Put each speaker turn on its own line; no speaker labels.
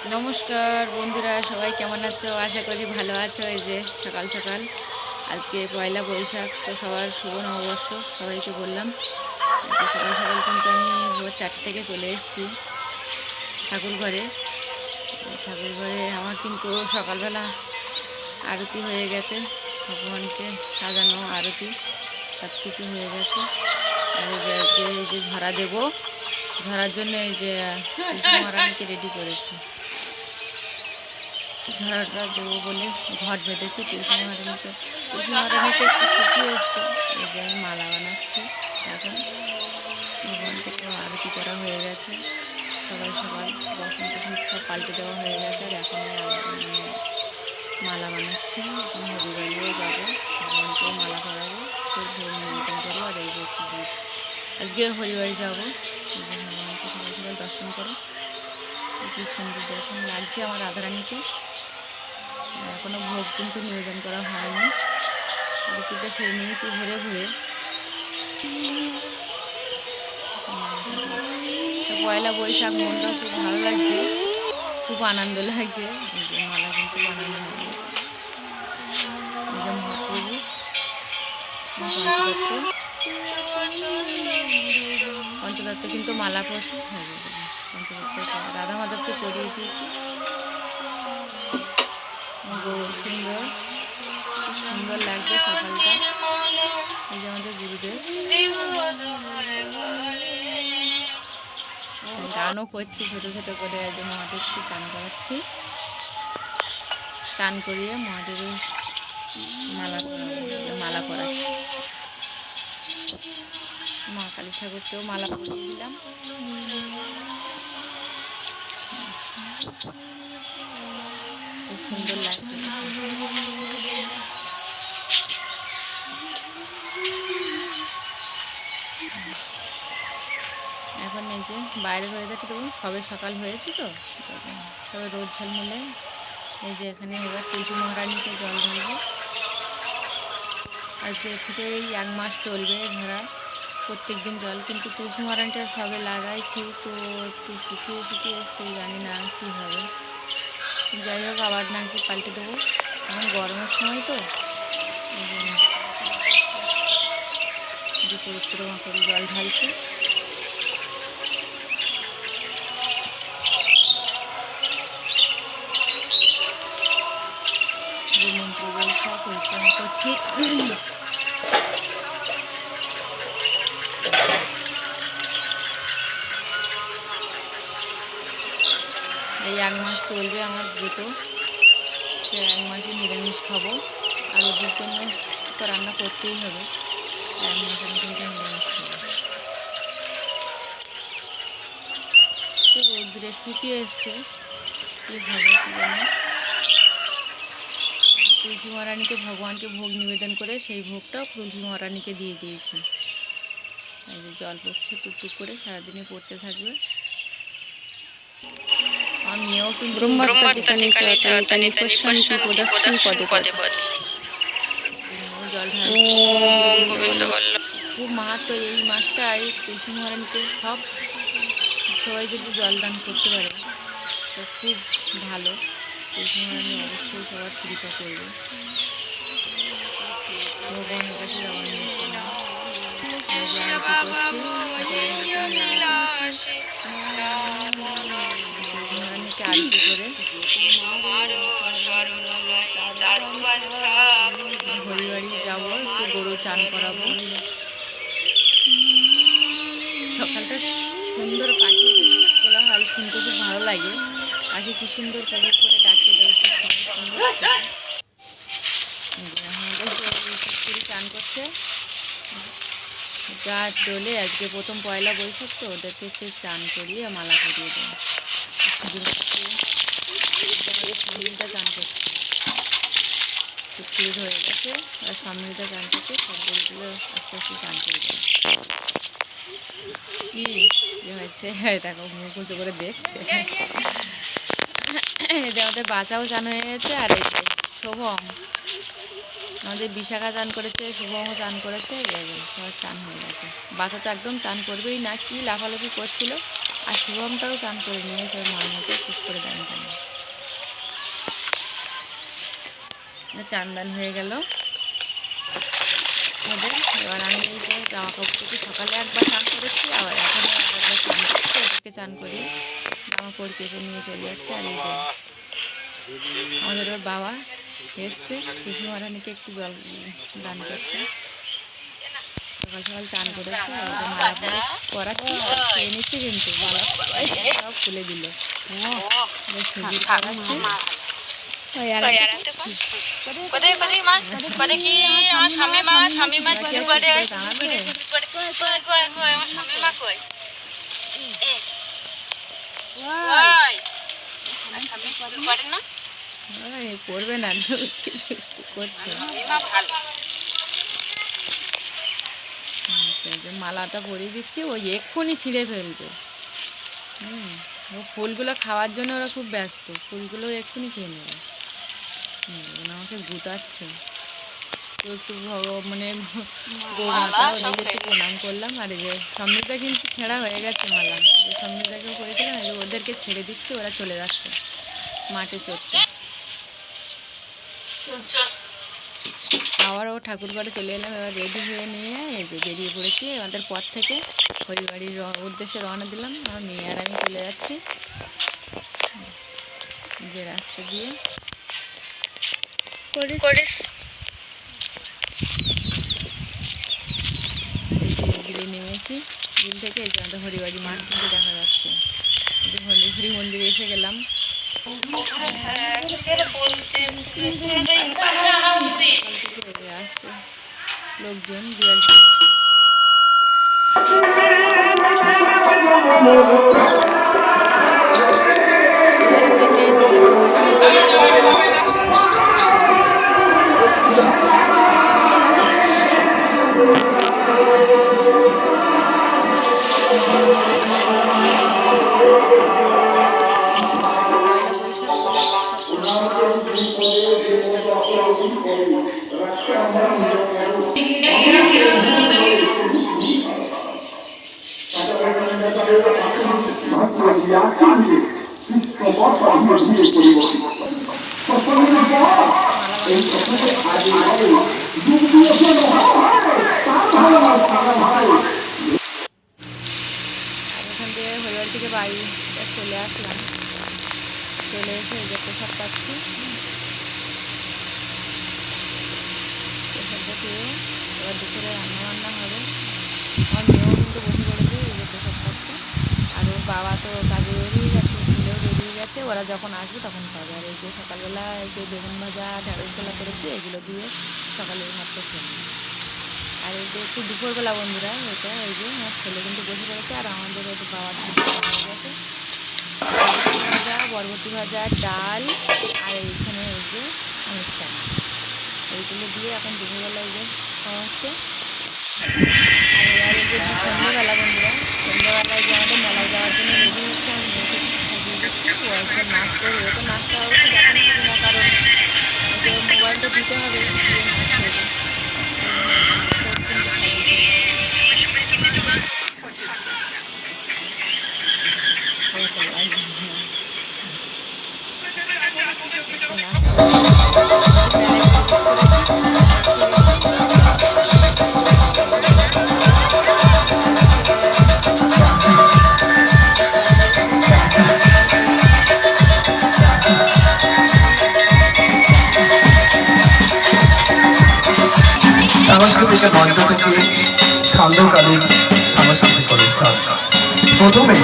নমস্কার বন্ধুরা, সবাই কেমন আছো? আশা করি ভালো আছো। এই যে সকাল সকাল আজকে পয়লা বৈশাখ, তো সবার শুভ নববর্ষ সবাইকে বললাম। এই যে সকাল সকাল কিন্তু আমি ভোর 4টে থেকে চলে এসেছি ঠাকুর ঘরে। ঠাকুর ঘরে আমার কিন্তু সকালবেলা আরতি হয়ে গেছে, ভগবানকে সাজানো আরতি সব কিছু হয়ে গেছে। আর এই যে আজকে এই যে ঝরা দেবো, ঝরার জন্য এই যে মহারানীকে রেডি করেছি। ঝরাটা দেবো বলে ঘট বেঁধেছি তুলসী মহারানীকে একটু শুকিয়ে এসছে। এই যে আমি মালা বানাচ্ছি এখন। ভগবানকে তো আরতি করা হয়ে গেছে, সকাল সকাল বসন টসন সব পাল্টে দেওয়া হয়ে গেছে। আর এখন মালা বানাচ্ছি, এখন হরিবাড়িও যাবো, ভগবানকেও মালা করাবো, তো ভোগ নিবেদন করবো। আর এই যে একটু দুধ, আজকে হরিবাড়ি যাবো, এই যে ভগবানকে সকাল সকাল দর্শন করো। কি সুন্দর দেখুন লাগছে আমার রাধারানীকে। এখনও ভোগ কিন্তু নিবেদন করা হয়নি, আরতিটা সেরে নিয়েছি ঘুরে ঘুরে। পয়লা বৈশাখ, মনটা খুব ভালো লাগছে, খুব আনন্দ লাগছে। এই যে মালা কিন্তু বানানো হবে, এই যে মহাপ্রভু পঞ্চদত্ত কিন্তু মালা করছে। পঞ্চদত্ত রাধা মাধবকে পরিয়ে দিয়েছি। সুন্দর, খুব সুন্দর লাগছে সকালটা। এই যে আমাদের গুরুদেব গানও করছি ছোটো ছোটো করে। এই যে মহাদেবকে চান করাচ্ছি, চান করিয়ে মহাদেবের মালা করাচ্ছি। মা কালী ঠাকুরকেও মালা পরিয়ে দিলাম। খুব সুন্দর লাগছে। এখন এই যে বাইরের ওয়েদারটা দেখুন, সবে সকাল হয়েছে তো সবে রোদ ঝলমলে। এই যে এখানে এবার তুলসী মহারানীকে জল ঢালবো। আজকে এর থেকে এই 1 মাস চলবে ধরা, প্রত্যেক দিন জল। কিন্তু তুলসী মহারানীটা সবে লাগাইছি, তো একটু শুকিয়ে শুকিয়ে এসছে, জানি না কী হবে। যাই হোক, আবার নাকি পাল্টে দেবো, এখন গরমের সময় তো এই জন্য পরিক্রমা করে জল ঢালছি। মন্ত্র বলছি, পরিক্রমা করছি। এই 1 মাস চলবে আমার ব্রত, সে 1 মাসে নিরামিষ খাবো। আর ওদের জন্য তো রান্না করতেই হবে, 1 মাস আমি কিন্তু নিরামিষ খাবো। তো রোদ্রে শুকিয়ে এসছে, কী হবে কী জানি। তুলসী মহারানীকে ভগবানকে ভোগ নিবেদন করে সেই ভোগটা তুলসী মহারানীকে দিয়ে দিয়েছি। এই যে জল পড়ছে টুকটুক করে, সারাদিনে পড়তে থাকবে। আমার মেয়েও কিন্তু জল খুব মাহাত্ম এই মাসটায়। তুলসী মহারানীকে সবাই যদি জলদান করতে পারে তো খুব ভালো। তুলসী মহারানী অবশ্যই সবার কৃপা করবে, ভগবানের কাছে মহারানীকে আরতি করে হরিবাড়ি যাবো, একটু গরু চান করাবো। সকালটা সুন্দর, পাখি কোলাহল শুনতে খুব ভালো লাগে। পাখি কি সুন্দর করে ডাকতে দেবে, খুব সুন্দর। চান করছে গা তোলে। আজকে প্রথম পয়লা বৈশাখ তো ওদেরকে হচ্ছে চান করিয়ে মালা করিয়ে দেবো। স্বামীটা চান করছে, ক্ষীর হয়ে গেছে, আর স্বামীটা চান করছে। সব গরুগুলো আস্তে আস্তে চান করে দেবে। কি হয়েছে দেখো, মুখ উঁচু করে দেখছে। এদের আমাদের বাচ্চাও চান হয়ে গেছে। আর এই যে শুভম, আমাদের বিশাখা চান করেছে, শুভমও চান করেছে, সবার চান হয়ে গেছে। বাচ্চা তো একদম চান করবেই না, কি লাফালাফি করছিল। আর শুভমটাও চান করে নিয়েছে ওর মার মতো চুপ করে দাঁড়িয়ে। চান দান হয়ে গেল ওদের। এবার আমি এই যে জামা কাপড় থেকে সকালে একবার চান করেছি, আবার এখনও একবার চান করছি, ওদেরকে চান করি জামা কাপড় কেটে নিয়ে চলে যাচ্ছে। আর এই যে আমাদের ওর বাবা এসছে কুসুম রানীকে একটু জল দান করছে। সকাল সকাল চান করেছে, মালা পরে করাচ্ছি, খেয়ে নিচ্ছে কিন্তু মালা সব খুলে দিল। সুজির খাওয়াচ্ছি। করবে না করছে। মালাটা পরিয়ে দিচ্ছি, ওই এক্ষুনি ছিঁড়ে ফেলবে। ও ফুলগুলো খাওয়ার জন্য ওরা খুব ব্যস্ত, ফুলগুলো এক্ষুনি খেয়ে নেবে। আমাকে গুটাচ্ছে তো একটু মানে নিজেকে প্রণাম করলাম। আর এই যে সমৃদ্ধা কিন্তু ছেঁড়া হয়ে গেছে মালা, সমৃদ্ধাকেও করেছিলাম, ওদেরকে ছেড়ে দিচ্ছি, ওরা চলে যাচ্ছে মাঠে চড়তে। আবার ও ঠাকুর ঘরে চলে এলাম। এবার রেডি হয়ে নিয়ে এই যে বেরিয়ে পড়েছি আমাদের পথ থেকে হরিবাড়ির উদ্দেশ্যে রওনা দিলাম। আমার মেয়ে আর আমি চলে যাচ্ছি যে রাস্তা দিয়ে বিলে নেমেছি। বিল থেকে এই যে আমাদের হরিবাড়ি মাঠ কিন্তু দেখা যাচ্ছে। হরি মন্দিরে এসে গেলাম। আসছে লোকজন বিরাট। এখান থেকে হরিবাড়ি থেকে বাড়ি চলে আসলাম। চলে এসে এই যে প্রসাদ পাচ্ছি, প্রসাদটা খেয়ে এবার দুপুরে রান্নাবান্না হবে। আমার মেয়েও কিন্তু বসে পড়েছে, এই যে প্রসাদ পাচ্ছে। আর ওর বাবা তো কাজে বেরিয়ে গেছে, ছেলেও বেরিয়ে গেছে, ওরা যখন আসবে তখন খাবে। আর এই যে সকালবেলা এই যে বেগুন ভাজা ঢেঁড়স গোলা করেছি, এগুলো দিয়ে সকালে ভাতটা খেয়ে। আর এই যে একটু দুপুরবেলা বন্ধুরা এটা এই যে আমার ছেলে কিন্তু বসে পড়েছে, আর আমাদের ওই বাবার গেছে ভাজা, বরবটি ভাজা, ডাল, আর এইখানে এই যে আমের চাটনি, এইগুলো দিয়ে এখন দুপুরবেলা এই যে খাওয়া হচ্ছে। আর এবার এই যে সন্ধ্যেবেলা বন্ধুরা, সন্ধ্যেবেলায় যে আমাদের মেলায় যাওয়ার জন্য রেডি হচ্ছে। আমি মেয়েকে একটু সাজিয়ে দিচ্ছি, ও আজকে নাচ করবে। ও তো নাচটা অবশ্যই দেখানো হবে না, কারণ যে মোবাইলটা দিতে হবে, দিয়ে নাচ করবে। কিন্তু সাজিয়ে দিচ্ছি।
সাংস্কৃতিক মঞ্চ থেকে সান্ধ্যকালীন সাংস্কৃতিক অনুষ্ঠান। প্রথমে